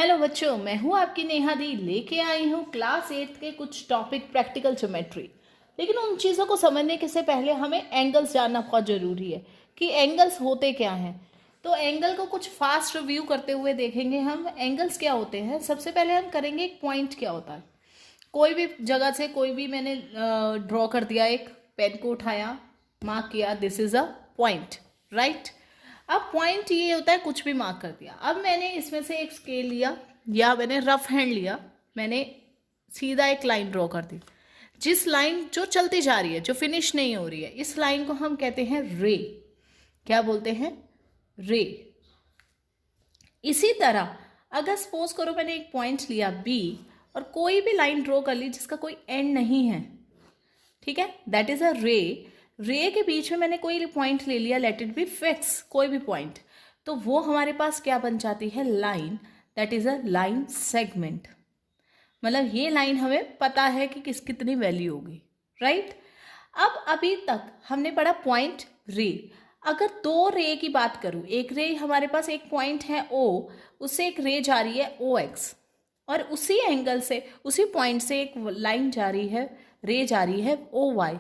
Hello बच्चों, मैं हूँ आपकी नेहा दी। लेके आई हूँ क्लास 8 के कुछ टॉपिक प्रैक्टिकल ज्योमेट्री। लेकिन उन चीज़ों को समझने के से पहले हमें एंगल्स जानना बहुत ज़रूरी है कि एंगल्स होते क्या हैं। तो एंगल को कुछ फास्ट रिव्यू करते हुए देखेंगे हम एंगल्स क्या होते हैं। सबसे पहले हम करेंगे एक पॉइंट क्या होता है। कोई भी जगह से कोई भी मैंने ड्रॉ कर दिया, एक पेन को उठाया, मार्क किया, this is a point, right. अब पॉइंट ये होता है कुछ भी मार्क कर दिया। अब मैंने इसमें से एक स्केल लिया या मैंने रफ हैंड लिया, मैंने सीधा एक लाइन ड्रॉ कर दी। जिस लाइन जो चलती जा रही है, जो फिनिश नहीं हो रही है, इस लाइन को हम कहते हैं रे। क्या बोलते हैं? रे। इसी तरह अगर सपोज करो मैंने एक पॉइंट लिया बी और कोई भी लाइन ड्रॉ कर ली जिसका कोई एंड नहीं है, ठीक है, दैट इज अ रे। रे के बीच में मैंने कोई पॉइंट ले लिया, लेट इट बी फिक्स, कोई भी पॉइंट, तो वो हमारे पास क्या बन जाती है? Line. That is a line segment. मतलब ये लाइन हमें पता है कि कितनी वैल्यू होगी, राइट। अब अभी तक हमने पढ़ा पॉइंट रे। अगर दो रे की बात करूं, एक रे हमारे पास एक पॉइंट है ओ, उससे एक रे जा रही है ओ एक्स, और उसी एंगल से उसी पॉइंट से एक लाइन जा रही है, रे जा रही है ओ वाई।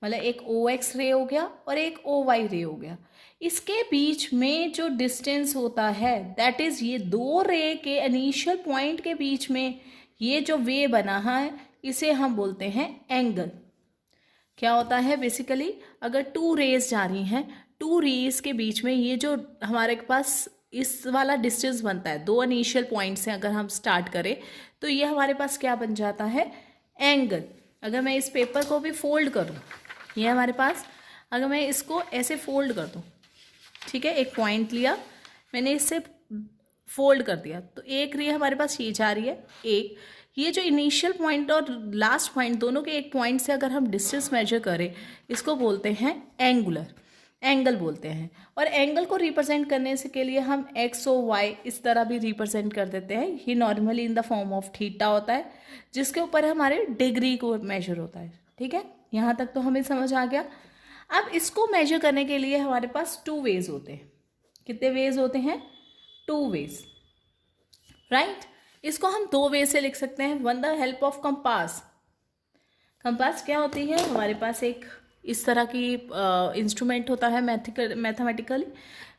मतलब एक ओ एक्स रे हो गया और एक ओ वाई रे हो गया। इसके बीच में जो डिस्टेंस होता है, दैट इज ये दो रे के इनिशियल पॉइंट के बीच में ये जो वे बना है, इसे हम बोलते हैं एंगल। क्या होता है बेसिकली, अगर टू रेज जा रही हैं, टू रेज के बीच में ये जो हमारे पास इस वाला डिस्टेंस बनता है, दो इनिशियल पॉइंट से अगर हम स्टार्ट करें तो ये हमारे पास क्या बन जाता है? एंगल। अगर मैं इस पेपर को भी फोल्ड करूँ, ये हमारे पास, अगर मैं इसको ऐसे फोल्ड कर दूँ, ठीक है, एक पॉइंट लिया मैंने, इससे फोल्ड कर दिया, तो एक रे हमारे पास ये जा रही है, एक ये जो इनिशियल पॉइंट और लास्ट पॉइंट दोनों के एक पॉइंट से अगर हम डिस्टेंस मेजर करें, इसको बोलते हैं एंगुलर, एंगल बोलते हैं। और एंगल को रिप्रेजेंट करने से के लिए हम एक्स और वाई इस तरह भी रिप्रेजेंट कर देते हैं। ये normally in the form of theta होता है, जिसके ऊपर हमारे डिग्री को मेजर होता है, ठीक है। यहाँ तक तो हमें समझ आ गया। अब इसको मेजर करने के लिए हमारे पास टू वेज होते हैं। कितने वेज होते हैं? Two ways, right. इसको हम दो वे से लिख सकते हैं। वन the help of compass. Compass क्या होती है? हमारे पास एक इस तरह की इंस्ट्रूमेंट होता है मैथमेटिकली,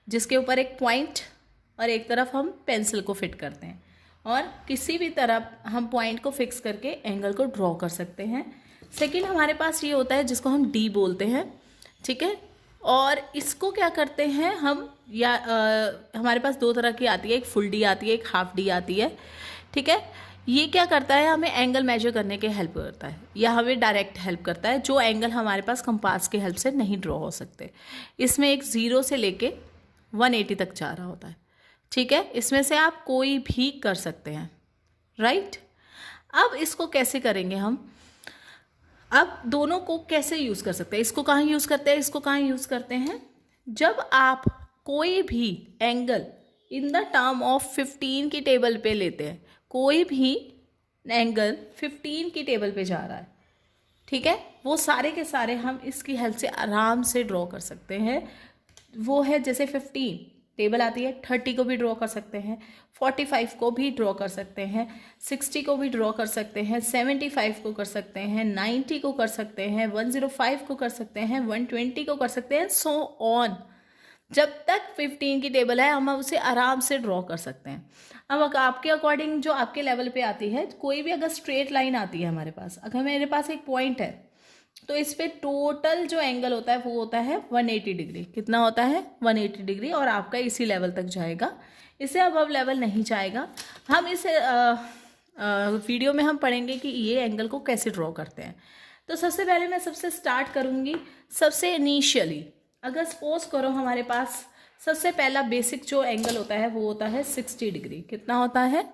जिसके ऊपर एक पॉइंट और एक तरफ हम पेंसिल को फिट करते हैं, और किसी भी तरफ हम पॉइंट को फिक्स करके एंगल को ड्रॉ कर सकते हैं। सेकेंड हमारे पास ये होता है जिसको हम डी बोलते हैं, ठीक है। और इसको क्या करते हैं हम, या हमारे पास दो तरह की आती है, एक फुल डी आती है, एक हाफ डी आती है, ठीक है। ये क्या करता है? हमें एंगल मेजर करने के हेल्प करता है, या हमें डायरेक्ट हेल्प करता है, जो एंगल हमारे पास कंपास के हेल्प से नहीं ड्रॉ हो सकते। इसमें एक 0 से लेके 180 तक जा रहा होता है, ठीक है। इसमें से आप कोई भी कर सकते हैं, राइट। अब इसको कैसे करेंगे हम? अब दोनों को कैसे यूज़ कर सकते हैं? इसको कहाँ यूज़ करते हैं, इसको कहाँ यूज़ करते हैं? जब आप कोई भी angle in the term of 15 की टेबल पे लेते हैं, कोई भी एंगल 15 की टेबल पे जा रहा है, ठीक है, वो सारे के सारे हम इसकी हेल्प से आराम से ड्रॉ कर सकते हैं। वो है जैसे 15 टेबल आती है, 30 को भी ड्रॉ कर सकते हैं, 45 को भी ड्रॉ कर सकते हैं, 60 को भी ड्रॉ कर सकते हैं, 75 को कर सकते हैं, 90 को कर सकते हैं, 105 को कर सकते हैं, 120 को कर सकते हैं, सो ऑन। जब तक 15 की टेबल है हम उसे आराम से ड्रॉ कर सकते हैं। अब आपके अकॉर्डिंग जो आपके लेवल पे आती है, कोई भी अगर स्ट्रेट लाइन आती है हमारे पास, अगर मेरे पास एक पॉइंट है तो इस पे टोटल जो एंगल होता है वो होता है 180 डिग्री। कितना होता है? 180 डिग्री, और आपका इसी लेवल तक जाएगा, इससे अब लेवल नहीं जाएगा। हम इस वीडियो में हम पढ़ेंगे कि ये एंगल को कैसे ड्रॉ करते हैं। तो सबसे पहले मैं सबसे स्टार्ट करूँगी, सबसे इनिशियली। अगर सपोज करो हमारे पास सबसे पहला बेसिक जो एंगल होता है वो होता है 60 डिग्री। कितना होता है?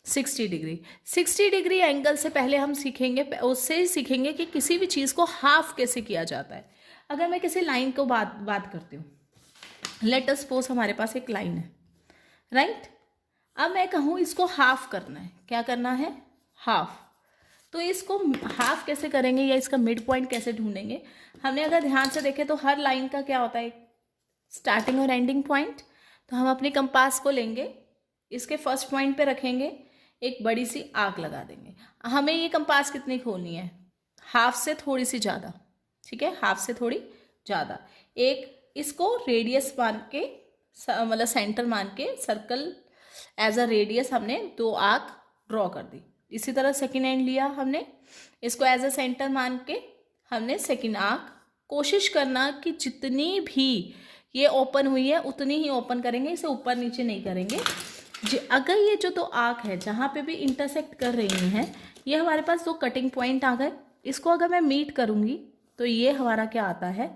60 डिग्री। 60 डिग्री एंगल से पहले हम सीखेंगे, उससे ही सीखेंगे कि किसी भी चीज़ को हाफ कैसे किया जाता है। अगर मैं किसी लाइन को बात करती हूँ, लेट अस सपोज हमारे पास एक लाइन है, राइट। अब मैं कहूँ इसको हाफ करना है, क्या करना है? हाफ। तो इसको हाफ कैसे करेंगे, या इसका मिड पॉइंट कैसे ढूंढेंगे? हमने अगर ध्यान से देखें तो हर लाइन का क्या होता है? स्टार्टिंग और एंडिंग पॉइंट। तो हम अपने कंपास को लेंगे, इसके फर्स्ट पॉइंट पे रखेंगे, एक बड़ी सी आर्क लगा देंगे। हमें ये कंपास कितनी खोलनी है, हाफ से थोड़ी सी ज़्यादा, ठीक है, हाफ से थोड़ी ज़्यादा। एक इसको रेडियस मान के, मतलब सेंटर मान के सर्कल एज अ रेडियस हमने 2 आर्क ड्रॉ कर दी। इसी तरह सेकेंड एंड लिया हमने, इसको एज अ सेंटर मान के हमने सेकेंड आर्क, कोशिश करना कि जितनी भी ये ओपन हुई है उतनी ही ओपन करेंगे, इसे ऊपर नीचे नहीं करेंगे। अगर ये जो 2 आर्क है जहाँ पे भी इंटरसेक्ट कर रही हैं, ये हमारे पास 2 कटिंग पॉइंट आ गए, इसको अगर मैं मीट करूँगी तो ये हमारा क्या आता है,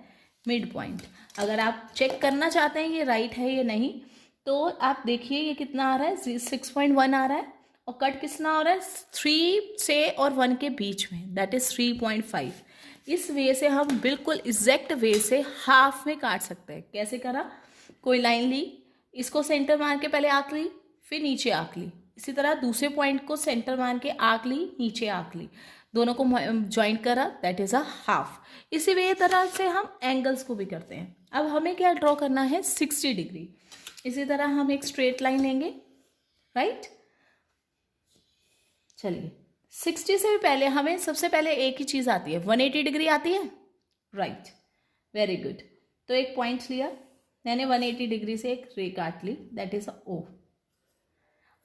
मिड पॉइंट। अगर आप चेक करना चाहते हैं ये राइट है या नहीं, तो आप देखिए ये कितना आ रहा है, 6.1 आ रहा है, और कट कितना हो रहा है 3 से और 1 के बीच में, दैट इज 3.5। इस वे से हम बिल्कुल एग्जैक्ट वे से हाफ में काट सकते हैं। कैसे करा, कोई लाइन ली, इसको सेंटर मान के पहले आंक ली, फिर नीचे आंक ली, इसी तरह दूसरे पॉइंट को सेंटर मान के आंक ली, नीचे आंक ली, दोनों को ज्वाइंट करा, दैट इज अ हाफ। इसी वे तरह से हम एंगल्स को भी करते हैं। अब हमें क्या ड्रॉ करना है, 60 डिग्री। इसी तरह हम एक स्ट्रेट लाइन लेंगे, राइट। चलिए 60 से भी पहले हमें सबसे पहले एक ही चीज़ आती है, 180 डिग्री आती है, राइट, वेरी गुड। तो एक पॉइंट लिया मैंने, 180 डिग्री से एक रे काट ली, दैट इज ओ।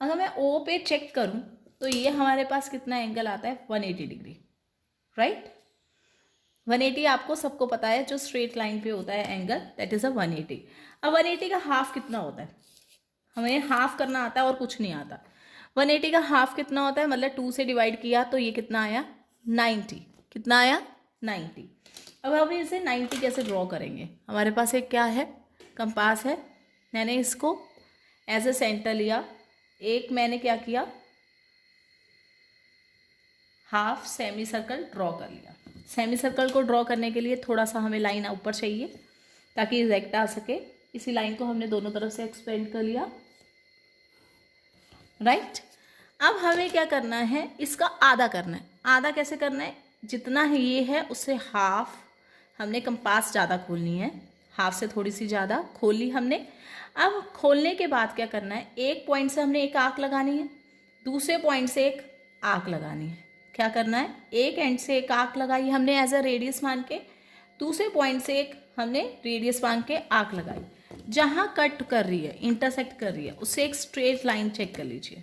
अगर मैं ओ पे चेक करूं तो ये हमारे पास कितना एंगल आता है, 180 डिग्री, राइट। 180 आपको सबको पता है, जो स्ट्रेट लाइन पे होता है एंगल, दैट इज अ 180। अब 180 का हाफ कितना होता है, हमें हाफ करना आता है और कुछ नहीं आता। 180 का हाफ कितना होता है, मतलब 2 से डिवाइड किया तो ये कितना आया, 90। कितना आया, 90। अब हम इसे 90 कैसे ड्रॉ करेंगे, हमारे पास एक क्या है, कंपास है, मैंने इसको एज ए सेंटर लिया, एक मैंने क्या किया, हाफ सेमी सर्कल ड्रॉ कर लिया। सेमी सर्कल को ड्रॉ करने के लिए थोड़ा सा हमें लाइन ऊपर चाहिए ताकि एग्जैक्ट आ सके। इसी लाइन को हमने दोनों तरफ से एक्सपेंड कर लिया, राइट। अब हमें क्या करना है, इसका आधा करना है। आधा कैसे करना है, जितना है ये है उससे हाफ हमने कंपास ज़्यादा खोलनी है, हाफ से थोड़ी सी ज़्यादा खोल ली हमने। अब खोलने के बाद क्या करना है, एक पॉइंट से हमने एक आर्क लगानी है, दूसरे पॉइंट से एक आर्क लगानी है। क्या करना है, एक एंड से एक आर्क लगाई हमने एज अ रेडियस मान के, दूसरे पॉइंट से एक हमने रेडियस मान के आर्क लगाई। जहाँ कट कर रही है, इंटरसेक्ट कर रही है, उससे एक स्ट्रेट लाइन चेक कर लीजिए।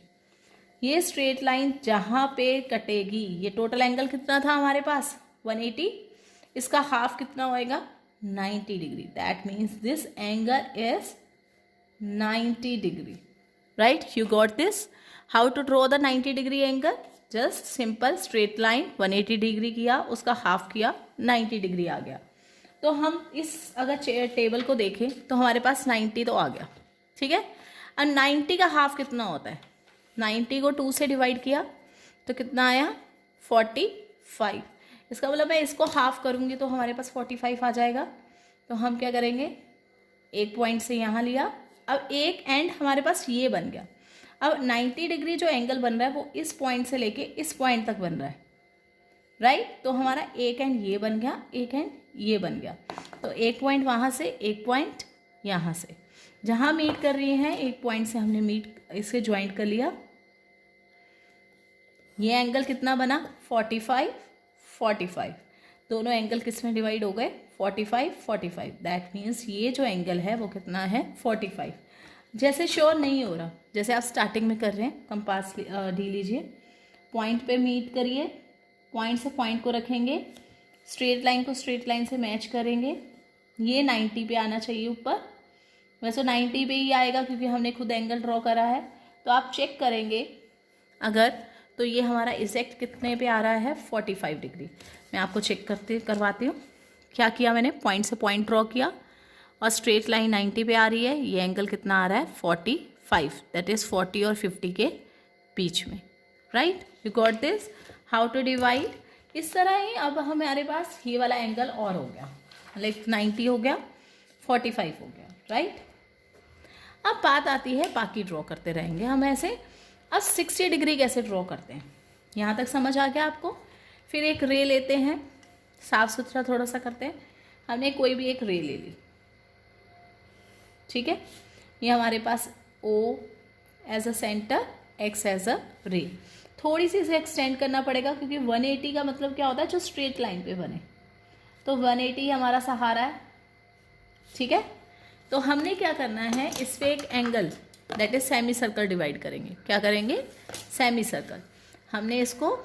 ये स्ट्रेट लाइन जहाँ पे कटेगी, ये टोटल एंगल कितना था हमारे पास, 180, इसका हाफ कितना होएगा, 90 degree. That means this angle is 90 degree, right. You got this, how to draw the 90 degree angle, just simple straight line, 180 degree किया, उसका हाफ किया, 90 डिग्री आ गया। तो हम इस अगर टेबल को देखें तो हमारे पास 90 तो आ गया, ठीक है। और 90 का हाफ कितना होता है, 90 को 2 से डिवाइड किया तो कितना आया, 45। इसका मतलब मैं इसको हाफ करूँगी तो हमारे पास 45 आ जाएगा। तो हम क्या करेंगे, एक पॉइंट से यहाँ लिया, अब एक एंड हमारे पास ये बन गया। अब 90 डिग्री जो एंगल बन रहा है वो इस पॉइंट से लेके इस पॉइंट तक बन रहा है, राइट। तो हमारा एक एंड ये बन गया, एक एंड ये बन गया। तो एक पॉइंट वहाँ से, एक पॉइंट यहाँ से, जहाँ मीट कर रही हैं एक पॉइंट से हमने मीट इसे ज्वाइंट कर लिया। ये एंगल कितना बना, 45, 45। दोनों एंगल किस में डिवाइड हो गए, 45, 45। दैट मीन्स ये जो एंगल है वो कितना है, 45। जैसे श्योर नहीं हो रहा, जैसे आप स्टार्टिंग में कर रहे हैं, कंपास डी लीजिए, पॉइंट पे मीट करिए, पॉइंट से पॉइंट को रखेंगे, स्ट्रेट लाइन को स्ट्रेट लाइन से मैच करेंगे। ये 90 पे आना चाहिए ऊपर, वैसे 90 पे ही आएगा क्योंकि हमने खुद एंगल ड्रॉ करा है। तो आप चेक करेंगे अगर, तो ये हमारा एग्जैक्ट कितने पे आ रहा है, 45 डिग्री। मैं आपको चेक करवाती हूँ। क्या किया मैंने, पॉइंट से पॉइंट ड्रॉ किया और स्ट्रेट लाइन 90 पे आ रही है, ये एंगल कितना आ रहा है, 45। दैट इज़ 40 और 50 के बीच में, right. You got this, how to divide. इस तरह ही अब हमारे पास ये वाला एंगल और हो गया, लाइक 90 हो गया, 45 हो गया, राइट। अब बात आती है, बाकी ड्रॉ करते रहेंगे हम ऐसे। अब 60 डिग्री कैसे ड्रॉ करते हैं, यहाँ तक समझ आ गया आपको। फिर एक रे लेते हैं, साफ सुथरा थोड़ा सा करते हैं। हमने कोई भी एक रे ले ली, ठीक है। ये हमारे पास O as a centre, X as a ray. थोड़ी सी इसे एक्सटेंड करना पड़ेगा क्योंकि 180 का मतलब क्या होता है, जो स्ट्रेट लाइन पे बने, तो 180 हमारा सहारा है, ठीक है। तो हमने क्या करना है, इस पे एक angle that is semi circle divide करेंगे। क्या करेंगे, सेमी सर्कल। हमने इसको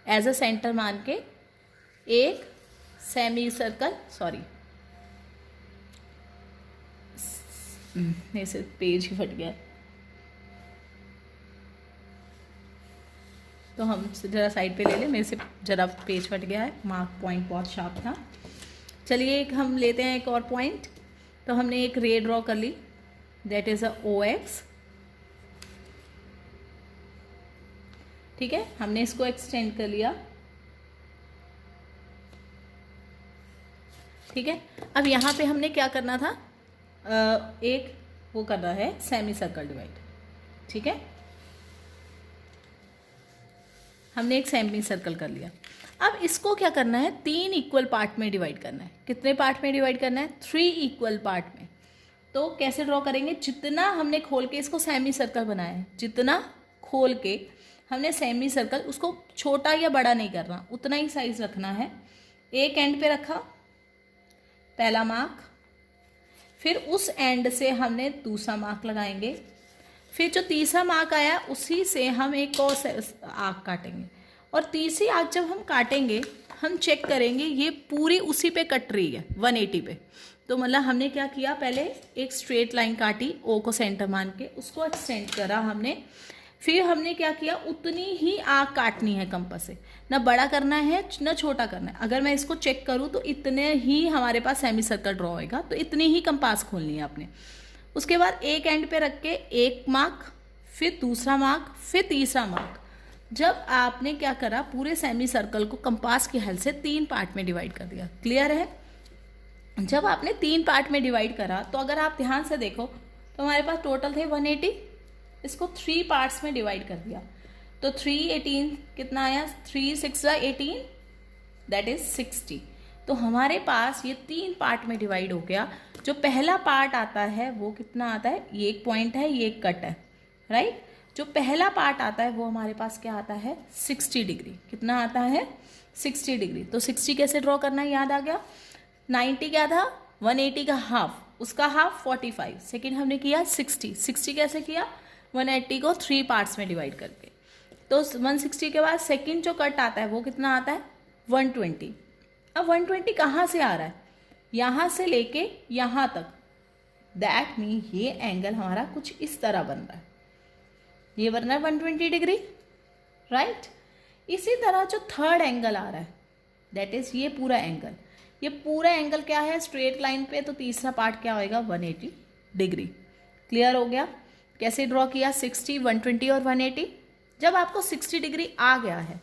एज अ सेंटर मान के एक सेमी सर्कल, सॉरी मेरे से पेज ही फट गया, तो हम ज़रा साइड पे ले लें, मेरे से ज़रा पेज फट गया है, मार्क पॉइंट बहुत शार्प था। चलिए एक हम लेते हैं एक और पॉइंट। तो हमने एक रे ड्रॉ कर ली that is a O X, ठीक है। हमने इसको एक्सटेंड कर लिया, ठीक है। अब यहाँ पे हमने क्या करना था, एक वो करना है सेमी सर्कल डिवाइड, ठीक है। हमने एक सेमी सर्कल कर लिया। अब इसको क्या करना है, 3 इक्वल पार्ट में डिवाइड करना है। कितने पार्ट में डिवाइड करना है, 3 इक्वल पार्ट में। तो कैसे ड्रॉ करेंगे, जितना हमने खोल के इसको सेमी सर्कल बनाया है, जितना खोल के हमने सेमी सर्कल, उसको छोटा या बड़ा नहीं करना, उतना ही साइज रखना है। एक एंड पे रखा पहला मार्क, फिर उस एंड से हमने दूसरा मार्क लगाएंगे, फिर जो तीसरा मार्क आया उसी से हम एक और आर्क काटेंगे, और तीसरी आर्क जब हम काटेंगे हम चेक करेंगे ये पूरी उसी पे कट रही है 180 पे। तो मतलब हमने क्या किया, पहले एक स्ट्रेट लाइन काटी, ओ को सेंटर मान के उसको एक्सटेंड करा हमने, फिर हमने क्या किया, उतनी ही आर्क काटनी है कंपास से, ना बड़ा करना है ना छोटा करना है। अगर मैं इसको चेक करूँ तो इतने ही हमारे पास सेमी सर्कल ड्रॉ होएगा, तो इतनी ही कंपास खोलनी है आपने। उसके बाद एक एंड पे रख के एक मार्क, फिर दूसरा मार्क, फिर तीसरा मार्क। जब आपने क्या करा, पूरे सेमी सर्कल को कंपास की हेल्प से 3 पार्ट में डिवाइड कर दिया। क्लियर है। जब आपने 3 पार्ट में डिवाइड करा तो अगर आप ध्यान से देखो तो हमारे पास टोटल थे 180, इसको 3 पार्ट्स में डिवाइड कर दिया तो 318 कितना आया, 3 6 18 दैट इज 60। तो हमारे पास ये 3 पार्ट में डिवाइड हो गया। जो पहला पार्ट आता है वो कितना आता है, ये एक पॉइंट है, ये एक कट है, राइट। जो पहला पार्ट आता है वो हमारे पास क्या आता है, 60 डिग्री। कितना आता है, 60 डिग्री। तो 60 कैसे ड्रॉ करना है, याद आ गया। 90 क्या था, 180 का हाफ, उसका हाफ 45, सेकेंड हमने किया 60 कैसे किया, 180 को 3 पार्ट्स में डिवाइड करके। तो 160 के बाद सेकेंड जो कट आता है वो कितना आता है, 120। अब 120 कहाँ से आ रहा है, यहाँ से लेके यहाँ तक, दैट मीन ये एंगल हमारा कुछ इस तरह बन रहा है, ये बन रहा है 120 डिग्री, राइट। इसी तरह जो थर्ड एंगल आ रहा है दैट इज ये पूरा एंगल, ये पूरा एंगल क्या है, स्ट्रेट लाइन पे, तो तीसरा पार्ट क्या होएगा, 180 डिग्री। क्लियर हो गया। कैसे ड्रॉ किया, 60, 120 और 180। जब आपको 60 डिग्री आ गया है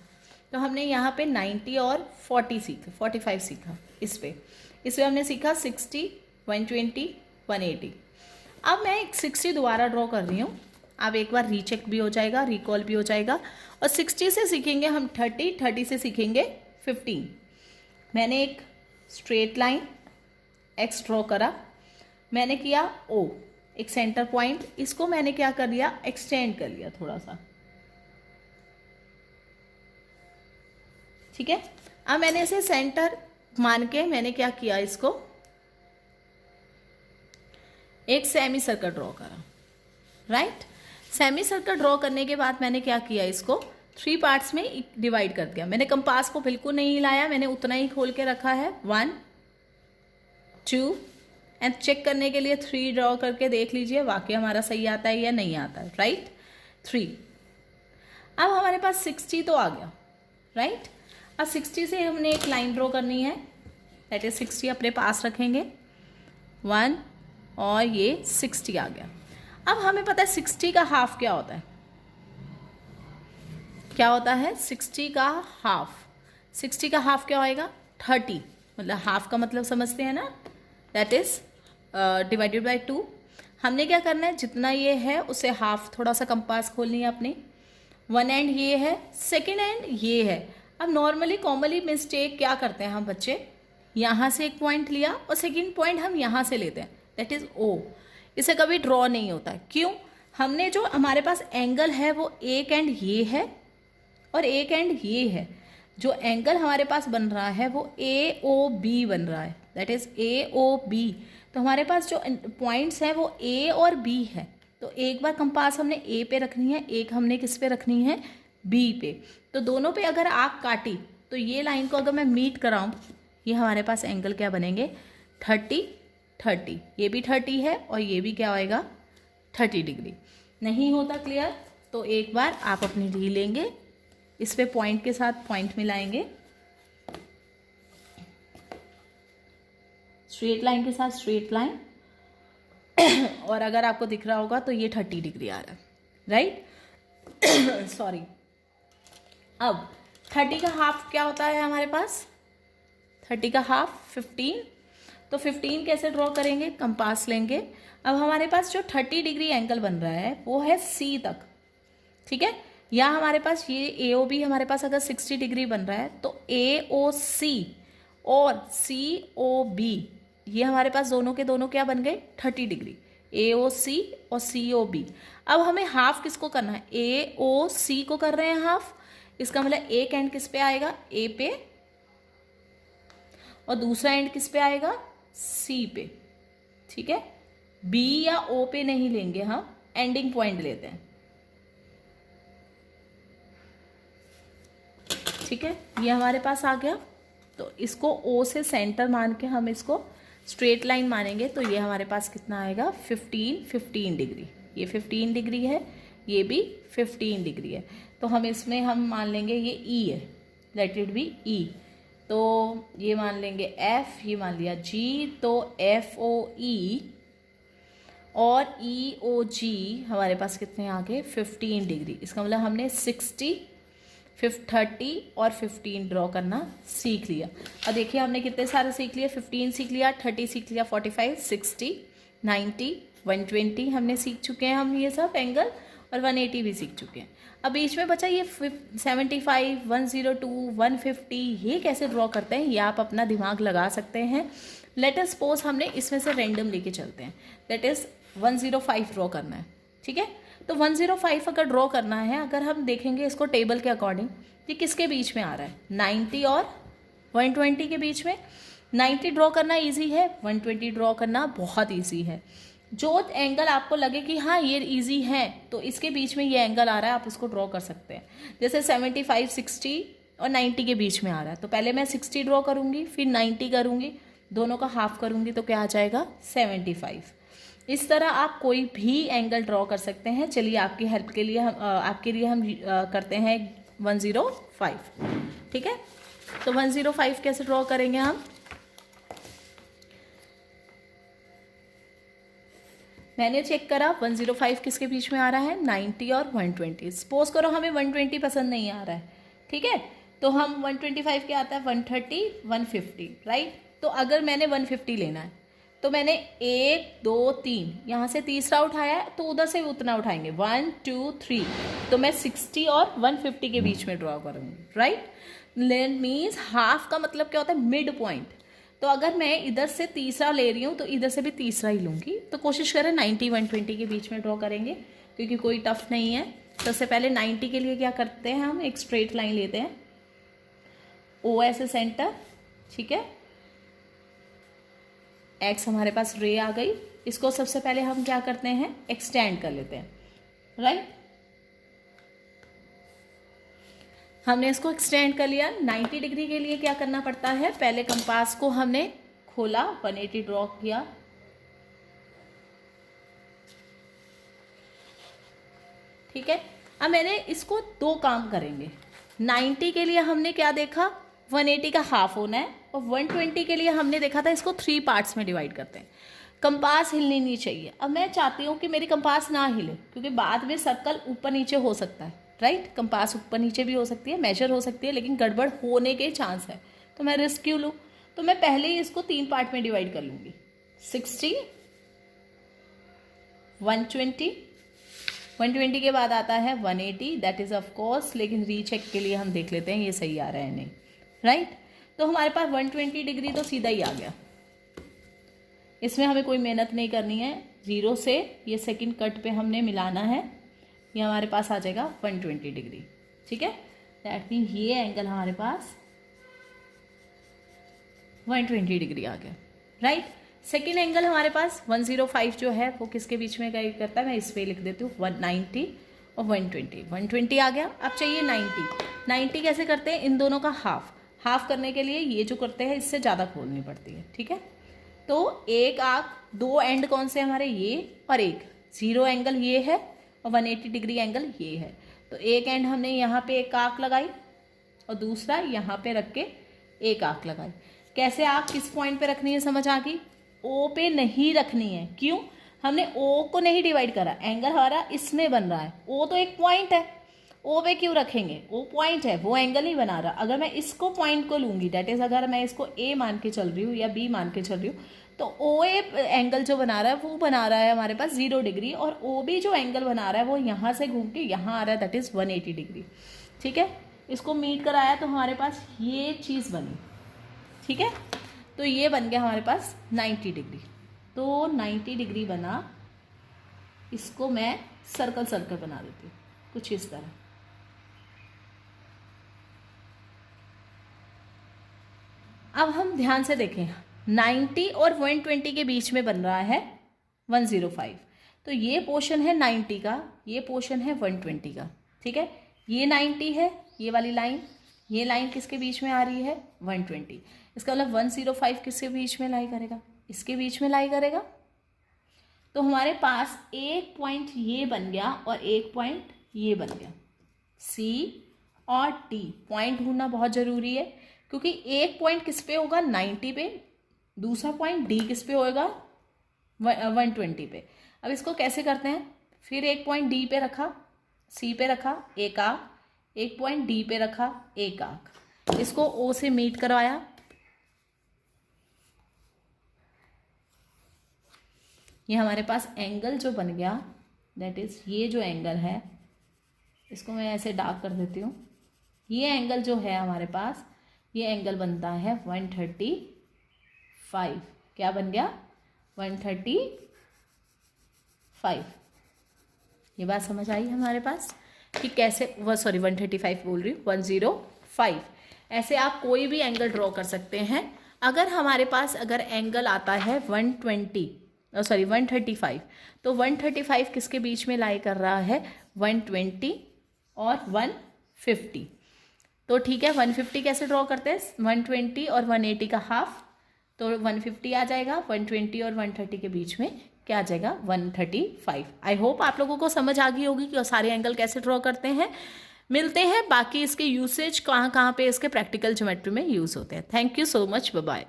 तो हमने यहाँ पे 90 और 45 सीखा। इस पे हमने सीखा 60, 120, 180। अब मैं एक 60 दोबारा ड्रॉ कर रही हूँ, अब एक बार रीचेक भी हो जाएगा, रिकॉल भी हो जाएगा। और 60 से सीखेंगे हम 30 से सीखेंगे 15। मैंने एक स्ट्रेट लाइन एक्स ड्रॉ करा, मैंने किया ओ, एक सेंटर पॉइंट, इसको मैंने क्या कर लिया, एक्सटेंड कर लिया थोड़ा सा, ठीक है। अब मैंने इसे सेंटर मान के मैंने क्या किया, इसको एक सेमी सर्कल ड्रॉ करा, राइट। सेमी सर्कल ड्रॉ करने के बाद मैंने क्या किया, इसको 3 पार्ट्स में डिवाइड कर दिया। मैंने कंपास को बिल्कुल नहीं हिलाया, मैंने उतना ही खोल के रखा है, 1 2 एंड चेक करने के लिए 3 ड्रॉ करके देख लीजिए वाकई हमारा सही आता है या नहीं आता है, राइट। 3। अब हमारे पास 60 तो आ गया, राइट। अब 60 से हमने एक लाइन ड्रॉ करनी है, दैट इज 60 अपने पास रखेंगे, 1 और ये 60 आ गया। अब हमें पता है 60 का हाफ क्या होता है, क्या होता है 60 का हाफ। 60 का हाफ क्या होएगा, 30, मतलब हाफ का मतलब समझते हैं ना, दैट इज डिवाइडेड बाय 2। हमने क्या करना है, जितना ये है उसे हाफ, थोड़ा सा कंपास खोलनी है अपने। 1 एंड ये है, सेकेंड एंड ये है। अब नॉर्मली कॉमनली मिस्टेक क्या करते हैं हम बच्चे, यहाँ से एक पॉइंट लिया और सेकेंड पॉइंट हम यहाँ से लेते हैं, दैट इज ओ। इसे कभी ड्रॉ नहीं होता है, क्यों, हमने जो हमारे पास एंगल है वो एक एंड ये है और एक एंड ये है। जो एंगल हमारे पास बन रहा है वो AOB बन रहा है, दैट इज AOB। तो हमारे पास जो पॉइंट्स हैं वो A और B है। तो एक बार कंपास हमने A पे रखनी है, एक हमने किस पे रखनी है, B पे। तो दोनों पे अगर आग काटी तो ये लाइन को अगर मैं मीट कराऊं, ये हमारे पास एंगल क्या बनेंगे, 30, ये भी 30 है और ये भी क्या होएगा, 30 डिग्री। नहीं होता क्लियर तो एक बार आप अपनी री लेंगे, इस पे पॉइंट के साथ पॉइंट मिलाएंगे, स्ट्रेट लाइन के साथ स्ट्रेट लाइन और अगर आपको दिख रहा होगा तो ये 30 डिग्री आ रहा है, राइट। सॉरी। अब 30 का हाफ क्या होता है हमारे पास, 30 का हाफ 15। तो 15 कैसे ड्रॉ करेंगे, कंपास लेंगे। अब हमारे पास जो 30 डिग्री एंगल बन रहा है वो है C तक, ठीक है। या हमारे पास ये AOB हमारे पास अगर 60 डिग्री बन रहा है तो AOC और COB ये हमारे पास दोनों के दोनों क्या बन गए, 30 डिग्री, AOC और COB। अब हमें हाफ किसको करना है, AOC को कर रहे हैं हाफ। इसका मतलब एक एंड किस पे आएगा, A पे, और दूसरा एंड किस पे आएगा, C पे, ठीक है। B या O पे नहीं लेंगे हम, एंडिंग पॉइंट लेते हैं, ठीक है। ये हमारे पास आ गया। तो इसको O से सेंटर मान के हम इसको स्ट्रेट लाइन मानेंगे तो ये हमारे पास कितना आएगा, 15 डिग्री। ये 15 डिग्री है, ये भी 15 डिग्री है। तो हम इसमें हम मान लेंगे ये E है, लेट इट बी E। तो ये मान लेंगे F, ये मान लिया G, तो FOE और EOG हमारे पास कितने आ गए, 15 डिग्री। इसका मतलब हमने 60, 30 और 15 ड्रॉ करना सीख लिया। और देखिए हमने कितने सारे सीख लिए, 15 सीख लिया, 30 सीख लिया, 45, 60, 90, 120 हमने सीख चुके हैं हम ये सब एंगल, और 180 भी सीख चुके हैं। अब बीच में बचा ये 75, 102, 150, ये कैसे ड्रॉ करते हैं, ये आप अपना दिमाग लगा सकते हैं। लेट अस सपोज हमने इसमें से रैंडम लेके चलते हैं, दैट इज 105 ड्रॉ करना है, ठीक है। तो 105 अगर ड्रॉ करना है, अगर हम देखेंगे इसको टेबल के अकॉर्डिंग, ये किसके बीच में आ रहा है, 90 और 120 के बीच में। 90 ड्रॉ करना इजी है, 120 ड्रॉ करना बहुत इजी है। जो एंगल आपको लगे कि हाँ ये इजी है, तो इसके बीच में ये एंगल आ रहा है, आप इसको ड्रॉ कर सकते हैं। जैसे 75, 60 और 90 के बीच में आ रहा है, तो पहले मैं 60 ड्रॉ करूँगी, फिर 90 करूँगी, दोनों का हाफ करूँगी, तो क्या आ जाएगा, 75। इस तरह आप कोई भी एंगल ड्रॉ कर सकते हैं। चलिए आपकी हेल्प के लिए आपके लिए हम करते हैं 105, ठीक है। तो 105 कैसे ड्रॉ करेंगे हम, मैंने चेक करा 105 किसके बीच में आ रहा है, 90 और 120। सपोज करो हमें 120 पसंद नहीं आ रहा है, ठीक है, तो हम 125 क्या आता है, 130, 150, राइट। तो अगर मैंने 150 लेना है तो मैंने 1, 2, 3 यहाँ से तीसरा उठाया है, तो उधर से उतना उठाएंगे, 1, 2, 3, तो मैं 60 और 150 के बीच में ड्रॉ करूँगी, राइट। लेंथ मीन्स हाफ का मतलब क्या होता है, मिड पॉइंट। तो अगर मैं इधर से तीसरा ले रही हूँ तो इधर से भी तीसरा ही लूँगी। तो कोशिश करें 90, 120 के बीच में ड्रॉ करेंगे, क्योंकि कोई टफ नहीं है। सबसे पहले 90 के लिए क्या करते हैं, हम एक स्ट्रेट लाइन लेते हैं, O ऐसे सेंटर, ठीक है। एक्स हमारे पास रे आ गई, इसको सबसे पहले हम क्या करते हैं, एक्सटेंड कर लेते हैं, राइट। हमने इसको एक्सटेंड कर लिया। 90 डिग्री के लिए क्या करना पड़ता है, पहले कंपास को हमने खोला, 180 ड्रॉ किया, ठीक है। अब मैंने इसको दो काम करेंगे। 90 के लिए हमने क्या देखा, 180 का हाफ होना है, और 120 के लिए हमने देखा था इसको 3 पार्ट्स में डिवाइड करते हैं। कंपास हिलनी नहीं चाहिए। अब मैं चाहती हूँ कि मेरी कंपास ना हिले, क्योंकि बाद में सर्कल ऊपर नीचे हो सकता है, राइट। कंपास ऊपर नीचे भी हो सकती है, मेजर हो सकती है, लेकिन गड़बड़ होने के चांस है, तो मैं रिस्क क्यों लूँ। तो मैं पहले ही इसको 3 पार्ट में डिवाइड कर लूँगी, 60, 120, 120 के बाद आता है 180, दैट इज ऑफ कोर्स, लेकिन रीचेक के लिए हम देख लेते हैं ये सही आ रहा है नहीं, राइट। तो हमारे पास 120 डिग्री तो सीधा ही आ गया। इसमें हमें कोई मेहनत नहीं करनी है, 0 से ये सेकंड कट पे हमने मिलाना है, ये हमारे पास आ जाएगा 120 डिग्री। ठीक है, दैट मीन ये एंगल हमारे पास 120 डिग्री आ गया, राइट। सेकेंड एंगल हमारे पास 105 जो है वो किसके बीच में गाइड करता है, मैं इस पे लिख देती हूँ 190 और 120। 120 आ गया, अब चाहिए 90। 90 कैसे करते हैं, इन दोनों का हाफ करने के लिए ये जो करते हैं इससे ज़्यादा खोलनी पड़ती है। ठीक है, तो एक आर्क, दो एंड कौन से हमारे, ये और एक, 0 एंगल ये है और 180 डिग्री एंगल ये है। तो एक एंड हमने यहाँ पे एक आर्क लगाई और दूसरा यहाँ पे रख के एक आर्क लगाई। कैसे आर्क किस पॉइंट पे रखनी है समझ आ गई, ओ पे नहीं रखनी है। क्यों, हमने ओ को नहीं डिवाइड करा, एंगल हमारा इसमें बन रहा है, ओ तो एक पॉइंट है, ओ पे क्यों रखेंगे, ओ पॉइंट है, वो एंगल नहीं बना रहा। अगर मैं इसको पॉइंट को लूंगी, डेट इज अगर मैं इसको ए मान के चल रही हूँ या बी मान के चल रही हूँ, तो ओ ए एंगल जो बना रहा है वो बना रहा है हमारे पास 0 डिग्री, और ओ बी जो एंगल बना रहा है वो यहाँ से घूम के यहाँ आ रहा है, दैट इज 180 डिग्री। ठीक है, इसको मीट कराया तो हमारे पास ये चीज़ बनी। ठीक है, तो ये बन गया हमारे पास 90 डिग्री। तो 90 डिग्री बना, इसको मैं सर्कल बना देती हूँ कुछ इस तरह। अब हम ध्यान से देखें, 90 और 120 के बीच में बन रहा है 105। तो ये पोर्शन है 90 का, ये पोर्शन है 120 का। ठीक है, ये 90 है, ये वाली लाइन, ये लाइन किसके बीच में आ रही है, 120। इसका मतलब 105 किसके बीच में लाई करेगा, इसके बीच में लाई करेगा। तो हमारे पास एक पॉइंट ये बन गया और एक पॉइंट ये बन गया। सी और टी पॉइंट ढूंढना बहुत ज़रूरी है, क्योंकि एक पॉइंट किस पे होगा, 90 पे, दूसरा पॉइंट डी किस पे होएगा, 120 पे। अब इसको कैसे करते हैं, फिर एक पॉइंट डी पे रखा, सी पे रखा एक आर्क, एक पॉइंट डी पे रखा एक आर्क, इसको ओ से मीट करवाया। ये हमारे पास एंगल जो बन गया, दैट इज ये जो एंगल है, इसको मैं ऐसे डार्क कर देती हूँ। ये एंगल जो है हमारे पास, ये एंगल बनता है 135। क्या बन गया, 135। ये बात समझ आई हमारे पास कि कैसे, 135 बोल रही हूँ, 105। ऐसे आप कोई भी एंगल ड्रॉ कर सकते हैं। अगर हमारे पास अगर एंगल आता है 135, तो 135 किसके बीच में लाई कर रहा है, 120 और 150। तो ठीक है, 150 कैसे ड्रॉ करते हैं, 120 और 180 का हाफ, तो 150 आ जाएगा। 120 और 130 के बीच में क्या आ जाएगा, 135। आई होप आप लोगों को समझ आ गई होगी कि सारे एंगल कैसे ड्रॉ करते हैं। मिलते हैं बाकी इसके यूसेज कहाँ कहाँ पे इसके प्रैक्टिकल ज्योमेट्री में यूज़ होते हैं। Thank you so much, bye bye.